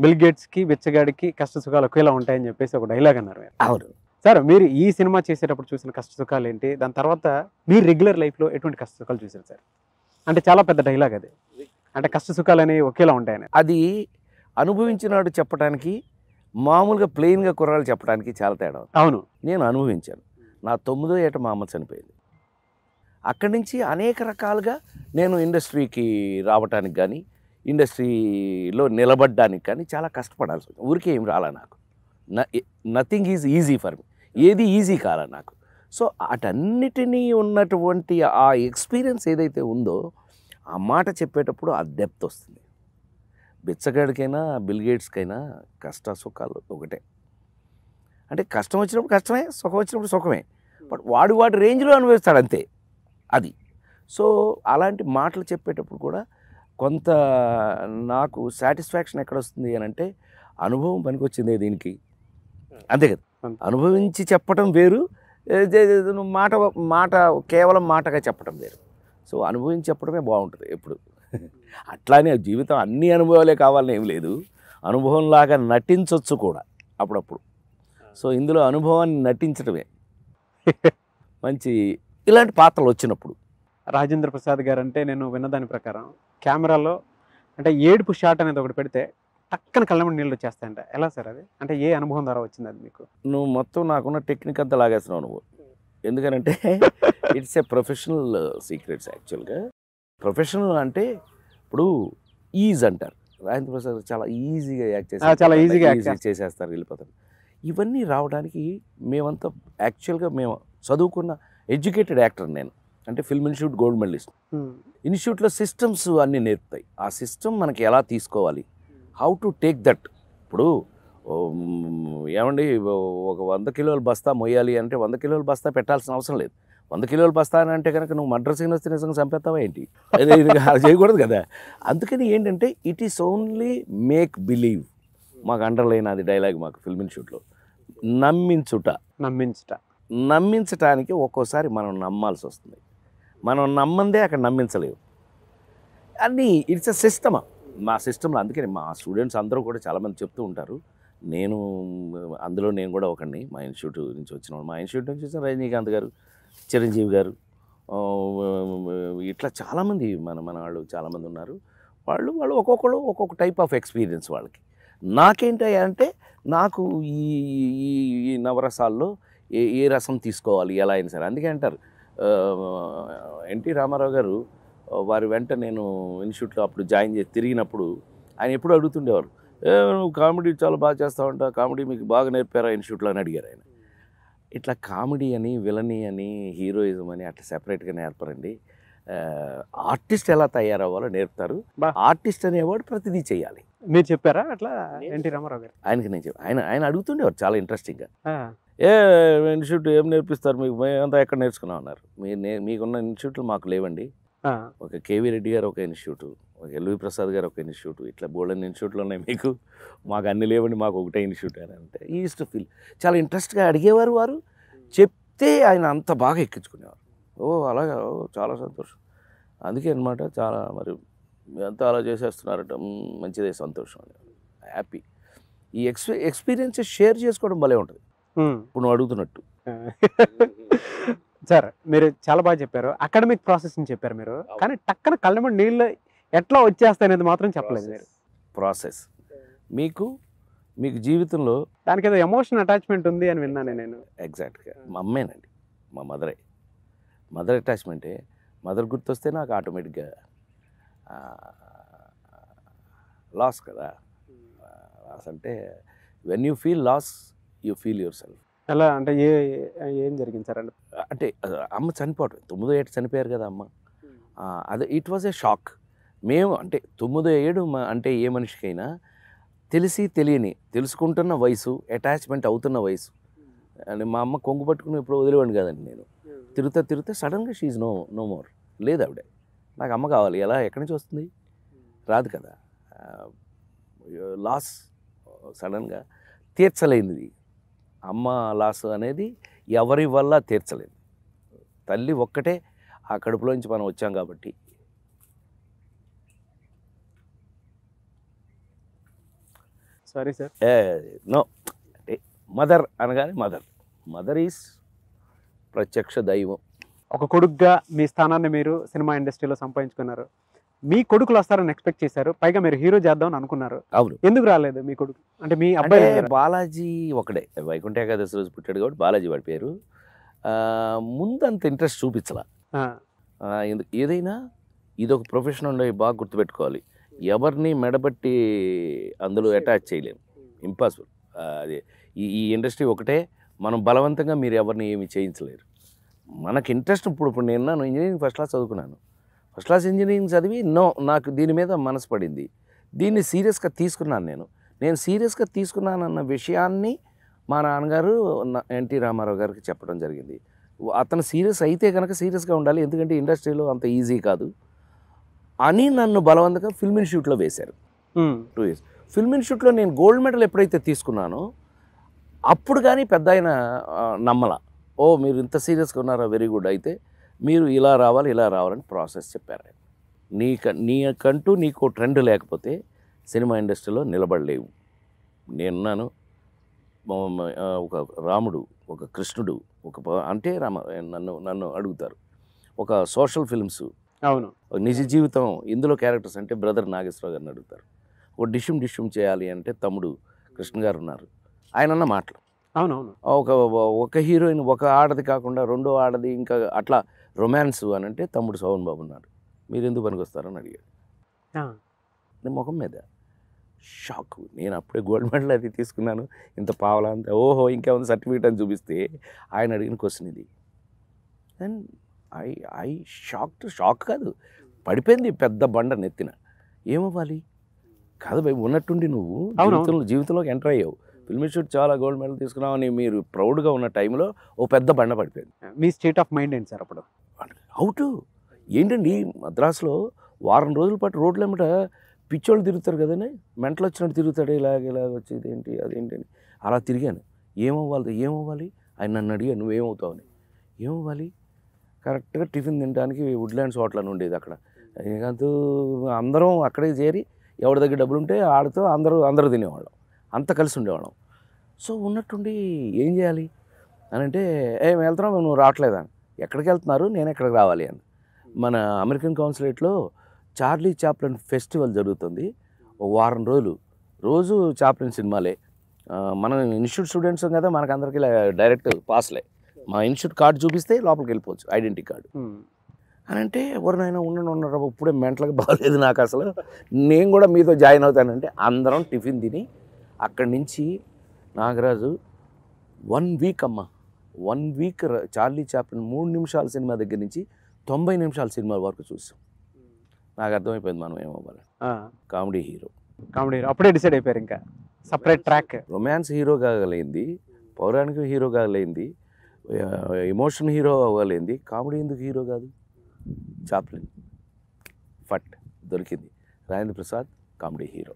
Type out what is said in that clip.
Bill గేట్స్‌కి, బిచ్చగాడికి కష్ట సుఖాలు ఒకేలా ఉంటాయని చెప్పేసి ఒక డైలాగ్ అన్నారు మీరు. అవును. సార్ మీరు ఈ సినిమా చేసేటప్పుడు చూసిన కష్ట సుఖాలేంటి? దాని తర్వాత మీరు రెగ్యులర్ లైఫ్‌లో ఎటువంటి కష్ట సుఖాలు చూసారు సార్? అంటే చాలా పెద్ద డైలాగ్ అది. అంటే కష్ట సుఖాలనేవి ఒకేలా ఉంటాయని. అది అనుభవించినాడు చెప్పటానికి, మామూలుగా ప్లెయిన్‌గా కుర్రాళ్ళు చెప్పడానికి చాలా తేడా ఉంది. అవును. నేను అనుభవించాను. నా 9వ ఏట మా అమ్మ చనిపోయింది. అక్కడి నుంచి అనేక రకాలుగా నేను ఇండస్ట్రీకి రావటానికి కానీ, ఇండస్ట్రీలో నిలబడ్డానికి కానీ చాలా కష్టపడాల్సి వచ్చింది. ఊరికే ఏం రాలా నాకు. Nothing is easy for me. ఏది ఈజీ కాలా నాకు. సో అటన్నిటినీ ఉన్నటువంటి ఆ ఎక్స్పీరియన్స్ ఏదైతే ఉందో, ఆ మాట చెప్పేటప్పుడు ఆ డెప్త్ వస్తుంది. బిచ్చగాడికైనా, బిల్ గేట్స్‌కైనా కష్ట సుఖాలు ఒకటే. అంటే కష్టం వచ్చినప్పుడు కష్టమే, సుఖం వచ్చినప్పుడు సుఖమే. బట్ వాడి రేంజ్‌లో అనుభవిస్తాడు అంతే. అది. సో అలాంటి మాటలు చెప్పేటప్పుడు కూడా కొంత నాకు సాటిస్ఫాక్షన్ ఎక్కడొస్తుంది అనంటే, అనుభవం పనికొచ్చిందే దీనికి. అంతే కదా! అనుభవించి చెప్పటం వేరు, నువ్వు మాట కేవలం మాటగా చెప్పటం వేరు. సో అనుభవించి చెప్పడమే బాగుంటుంది ఎప్పుడు. అట్లానే జీవితం అన్ని అనుభవాలే కావాలని ఏం లేదు. అనుభవంలాగా నటించవచ్చు కూడా అప్పుడప్పుడు. సో ఇందులో అనుభవాన్ని నటించడమే మంచి ఇలాంటి పాత్రలు వచ్చినప్పుడు. రాజేంద్ర ప్రసాద్ గారంటే నేను విన్నదాని ప్రకారం కెమెరాలో అంటే ఏడుపు షాట్ అనేది ఒకటి పెడితే టక్కన కళ్ళెంబడి నీళ్ళు వచ్చేస్తాయంట. ఎలా సార్ అది? అంటే ఏ అనుభవం ద్వారా వచ్చింది అది మీకు? నువ్వు మొత్తం నాకున్న టెక్నిక్ అంతా లాగేస్తున్నావు నువ్వు. ఎందుకనంటే ఇట్స్ ఏ ప్రొఫెషనల్ సీక్రెట్స్ యాక్చువల్గా. ప్రొఫెషనల్ అంటే ఇప్పుడు ఈజ్ అంటారు. రాజేంద్ర ప్రసాద్ చాలా ఈజీగా యాక్ట్ చాలా ఈజీగా చేసేస్తారు, వెళ్ళిపోతారు. ఇవన్నీ రావడానికి మేమంతా యాక్చువల్గా మేము చదువుకున్న ఎడ్యుకేటెడ్ యాక్టర్ నేను. అంటే ఫిల్మ్ ఇన్స్టిట్యూట్ గోల్డ్ మెడలిస్ట్. ఇన్స్టిట్యూట్లో సిస్టమ్స్ అన్నీ నేర్పుతాయి. ఆ సిస్టమ్ మనకి ఎలా తీసుకోవాలి, హౌ టు టేక్ దట్. ఇప్పుడు ఏమండి ఒక 100 కిలోల బస్తా మొయ్యాలి అంటే 100 కిలోల బస్తా పెట్టాల్సిన అవసరం లేదు. 100 కిలోల బస్తా అని అంటే కనుక నువ్వు మద్రాసు వస్తే నిజంగా చంపేస్తావా ఏంటి? ఇది చేయకూడదు కదా. అందుకని ఏంటంటే it is only make believe. మాకు అండర్లైన్ అది డైలాగ్ మాకు ఫిల్మ్ ఇన్స్టిట్యూట్లో. నమ్మించటానికి ఒక్కోసారి మనం నమ్మాల్సి వస్తుంది. మనం నమ్మందే అక్కడ నమ్మించలేవు. అన్నీ ఇట్స్ ఎ సిస్టమ్. మా సిస్టంలో అందుకని మా స్టూడెంట్స్ అందరూ కూడా చాలామంది చెప్తూ ఉంటారు. అందులో నేను కూడా ఒకడిని. మా ఇన్స్టిట్యూట్ నుంచి వచ్చిన మా ఇన్స్టిట్యూట్ నుంచి వచ్చిన రజనీకాంత్ గారు, చిరంజీవి గారు, ఇట్లా చాలామంది మన వాళ్ళు చాలామంది ఉన్నారు. వాళ్ళు ఒక్కొక్కరు ఒక్కొక్క టైప్ ఆఫ్ ఎక్స్పీరియన్స్ వాళ్ళకి. నాకేంటి అంటే నాకు ఈ నవరసాల్లో ఏ రసం తీసుకోవాలి ఎలా అయినా సరే. అందుకే అంటారు ఎన్టీ రామారావు గారు వారి వెంట నేను ఇన్స్టిట్యూట్లో అప్పుడు జాయిన్ చేసి తిరిగినప్పుడు ఆయన ఎప్పుడు అడుగుతుండేవారు, నువ్వు కామెడీ చాలా బాగా చేస్తావంట, కామెడీ మీకు బాగా నేర్పారా ఇన్స్టిట్యూట్లో అని అడిగారు ఆయన. ఇట్లా కామెడీ అని, విలనీ అని, హీరోయిజం అని అట్లా సెపరేట్గా నేర్పరండి. ఆర్టిస్ట్ ఎలా తయారవ్వాలో నేర్పుతారు. ఆర్టిస్ట్ అనేవాడు ప్రతిదీ చేయాలి. మీరు చెప్పారా అట్లా ఎన్టీ రామారావు గారు? ఆయనకి నేను ఆయన అడుగుతుండేవారు చాలా ఇంట్రెస్టింగ్గా. ఇన్స్టిట్యూట్ ఏం నేర్పిస్తారు మీకు, మేమంతా ఎక్కడ నేర్చుకున్నాం అన్నారు. మీకున్న ఇన్స్టిట్యూట్లు మాకు లేవండి. ఒక కేవీ రెడ్డి గారు ఒక ఇన్స్టిట్యూట్, ఒక ఎల్వి ప్రసాద్ గారు ఒక ఇన్స్టిట్యూట్, ఇట్లా బోల్డెన్ ఇన్స్టిట్యూట్లు ఉన్నాయి మీకు, మాకు అన్ని లేవండి, మాకు ఒకటే ఇన్స్టిట్యూట్ అని అంటే ఈ యూస్ టు ఫీల్. చాలా ఇంట్రెస్ట్గా అడిగేవారు వారు. చెప్తే ఆయన అంత బాగా ఎక్కించుకునేవారు. అలాగా, చాలా సంతోషం. అందుకే అనమాట చాలా మరి అంతా అలా చేసేస్తున్నారట, మంచిదే, సంతోషం అని, హ్యాపీ. ఈ ఎక్స్పీరియన్సెస్ షేర్ చేసుకోవడం భలే ఉంటుంది ఇప్పుడు నువ్వు అడుగుతున్నట్టు. సార్ మీరు చాలా బాగా చెప్పారు. అకాడమిక్ ప్రాసెస్ అని చెప్పారు మీరు, కానీ టక్కన కళ్ళెంబడి నీళ్ళు ఎట్లా వచ్చేస్తాయి అనేది మాత్రం చెప్పలేదు మీరు. ప్రాసెస్ మీకు జీవితంలో దానికి ఏదో ఎమోషన్ అటాచ్మెంట్ ఉంది అని విన్నాను నేను. ఎగ్జాక్ట్గా మా అమ్మేనండి, మా మదర్ అటాచ్మెంటే. మదర్ గుర్తొస్తే నాకు ఆటోమేటిక్గా లాస్ కదా. లాస్ అంటే when you feel loss you feel your self. ఎలా అంటే ఏం జరిగింది సార్? అంటే అమ్మ చనిపోవటం, 9వ ఏట చనిపోయారు కదా అమ్మ. అదే ఇట్ వాజ్ ఏ షాక్. మేము అంటే 9వ ఏడు అంటే ఏ మనిషికైనా తెలిసి తెలియని, తెలుసుకుంటున్న వయసు, అటాచ్మెంట్ అవుతున్న వయసు. అని మా అమ్మ కొంగు పట్టుకుని ఇప్పుడు వదిలేవాడిని కదండి నేను. తిరుగుతే సడన్గా షీఈ్ నో మోర్. లేదు ఆవిడ. నాకు అమ్మ కావాలి. ఎలా, ఎక్కడి నుంచి వస్తుంది? రాదు కదా. లాస్ సడన్గా తీర్చలేనిది. అమ్మ లాస్ అనేది ఎవరి వల్ల తీర్చలేదు. తల్లి ఒక్కటే ఆ కడుపులోంచి మనం వచ్చాం కాబట్టి. Sorry sir. నో, అంటే మదర్ అనగానే మదర్ ఈజ్ ప్రత్యక్ష దైవం. ఒక కొడుకుగా మీ స్థానాన్ని మీరు సినిమా ఇండస్ట్రీలో సంపాదించుకున్నారు. మీ కొడుకులు వస్తారని ఎక్స్పెక్ట్ చేశారు, పైగా మీరు హీరో చేద్దామని అనుకున్నారు. అవును. ఎందుకు రాలేదు మీ కొడుకు? అంటే మీ అంటే అబ్బాయి బాలాజీ ఒకడే వైకుంఠ ఏకాదశి రోజు పుట్టాడు కాబట్టి బాలాజీ వాడి పేరు. ముందు అంత ఇంట్రెస్ట్ చూపించలా. ఎందుకు ఏదైనా ఇదొక ప్రొఫెషన్ ఉండేవి బాగా గుర్తుపెట్టుకోవాలి. ఎవరిని మెడబట్టి అందులో అటాచ్ చేయలేము, ఇంపాసిబుల్. అది ఈ ఇండస్ట్రీ ఒకటే, మనం బలవంతంగా మీరు ఎవరిని ఏమి చేయించలేరు. మనకి ఇంట్రెస్ట్ ఇప్పుడు నేను ఇంజనీరింగ్ ఫస్ట్ క్లాస్ చదువుకున్నాను. ఫస్ట్ క్లాస్ ఇంజనీరింగ్ చదివి నాకు దీని మీద మనసు పడింది. దీన్ని సీరియస్గా తీసుకున్నాను. నేను సీరియస్గా తీసుకున్నానన్న విషయాన్ని మా నాన్నగారు ఎన్టీ రామారావు గారికి చెప్పడం జరిగింది. అతను సీరియస్ అయితే కనుక సీరియస్గా ఉండాలి, ఎందుకంటే ఇండస్ట్రీలో అంత ఈజీ కాదు అని నన్ను బలవంతంగా ఫిల్మ్ ఇన్స్టిట్యూట్లో వేశారు. 2 years ఫిల్మ్ ఇన్స్టిట్యూట్లో నేను గోల్డ్ మెడల్ ఎప్పుడైతే తీసుకున్నానో అప్పుడు కానీ పెద్ద ఆయన నమ్మల. ఓ మీరు ఇంత సీరియస్గా ఉన్నారా, వెరీ గుడ్, అయితే మీరు ఇలా రావాలని ప్రాసెస్ చెప్పారు. నీకంటూ నీకు ట్రెండ్ లేకపోతే సినిమా ఇండస్ట్రీలో నిలబడలేవు. నేనున్నాను. ఒక రాముడు, ఒక కృష్ణుడు, అంటే నన్ను అడుగుతారు. ఒక సోషల్ ఫిల్మ్స్, అవును, నిజ జీవితం, ఇందులో క్యారెక్టర్స్ అంటే బ్రదర్ నాగేశ్వరరావు గారిని అడుగుతారు. ఒక డిష్యూమ్ చేయాలి అంటే తమ్ముడు కృష్ణ గారు ఉన్నారు. ఆయన అన్న మాటలు. అవునవును. ఒక హీరోయిన్, ఒక ఆడది కాకుండా రెండో ఆడది, ఇంకా అట్లా రొమాన్స్ అని అంటే తమ్ముడు సోహన్ బాబు ఉన్నారు. మీరు ఎందుకు పనికొస్తారని అడిగాడు. నేను ముఖం మీద షాక్. నేను అప్పుడే గోల్డ్ మెడల్ అది తీసుకున్నాను, ఇంత పావలా అంత, ఓహో ఇంకేముంది సర్టిఫికేట్ అని చూపిస్తే ఆయన అడిగిన క్వశ్చన్ ఇది. అండ్ ఐ షాక్ కాదు, పడిపోయింది పెద్ద బండ నెత్తిన. ఏమవ్వాలి కాదు భయ్, ఉన్నట్టుండి నువ్వు జీవితంలోకి ఎంటర్ అయ్యావు, ఫిల్మ్ ఇన్స్టిట్యూట్ చాలా గోల్డ్ మెడల్ తీసుకున్నావు అని మీరు ప్రౌడ్గా ఉన్న టైంలో ఓ పెద్ద బండ పడిపోయింది. మీ స్టేట్ ఆఫ్ మైండ్ ఏంటి సార్ అప్పుడు? అవుట్ ఏంటండి, మద్రాసులో వారం రోజుల పాటు రోడ్ల వెంబట పిచ్చోళ్ళు తిరుగుతారు కదండి, మెంటలు వచ్చినట్టు తిరుగుతాడు, ఇలాగ వచ్చేది ఏంటి అదేంటి అని. అలా తిరిగాను. ఏమవ్వాలి ఆయన నన్ను అడిగాను, నువ్వేమవుతావని. ఏమవ్వాలి, కరెక్ట్గా టిఫిన్ తినడానికి వుడ్లాండ్స్ హోటల్ అని ఉండేది అక్కడ. ఇంకంతూ అందరం అక్కడే చేరి ఎవరి దగ్గర డబ్బులు ఉంటే ఆడుతూ అందరూ తినేవాళ్ళం, అంతా కలిసి ఉండేవాళ్ళం. సో ఉన్నట్టుండి ఏం చేయాలి అని అంటే, వెళ్తున్నాం, నువ్వు రావట్లేదా, ఎక్కడికి వెళ్తున్నారు, నేను ఎక్కడికి రావాలి అని. మన అమెరికన్ కాన్సులేట్లో చార్లీ చాప్లిన్ ఫెస్టివల్ జరుగుతుంది. ఒక వారం రోజులు రోజు చాప్లిన్ సినిమాలే. మన ఇన్స్టిట్యూట్ స్టూడెంట్స్ కదా, మనకు అందరికీ డైరెక్ట్ పాస్లే. మా ఇన్స్టిట్యూట్ కార్డు చూపిస్తే లోపలికి వెళ్ళిపోవచ్చు, ఐడెంటిటీ కార్డు అని. అంటే ఎవరినైనా ఉన్నారు, ఇప్పుడే మెంటల్గా బాగలేదు నాకు అసలు, నేను కూడా మీతో జాయిన్ అవుతానంటే అందరం టిఫిన్ తిని అక్కడి నుంచి నాగరాజు 1 week అమ్మ, 1 week చార్లీ చాప్లిన్ 3 నిమిషాల సినిమా దగ్గర నుంచి 90 నిమిషాల సినిమా వరకు చూసాం. నాకు అర్థమైపోయింది మనం ఏమవ్వాలి, కామెడీ హీరో. అప్పుడే డిసైడ్ అయిపోయారు, ఇంకా సపరేట్ ట్రాక్. రొమాన్స్ హీరో కాగలేంది, పౌరాణిక హీరో కాగలేంది, ఎమోషన్ హీరో అవ్వలేంది, కామెడీ ఎందుకు హీరో కాదు? చాప్లిన్ ఫట్ దొరికింది. Rajendra Prasad comedy hero.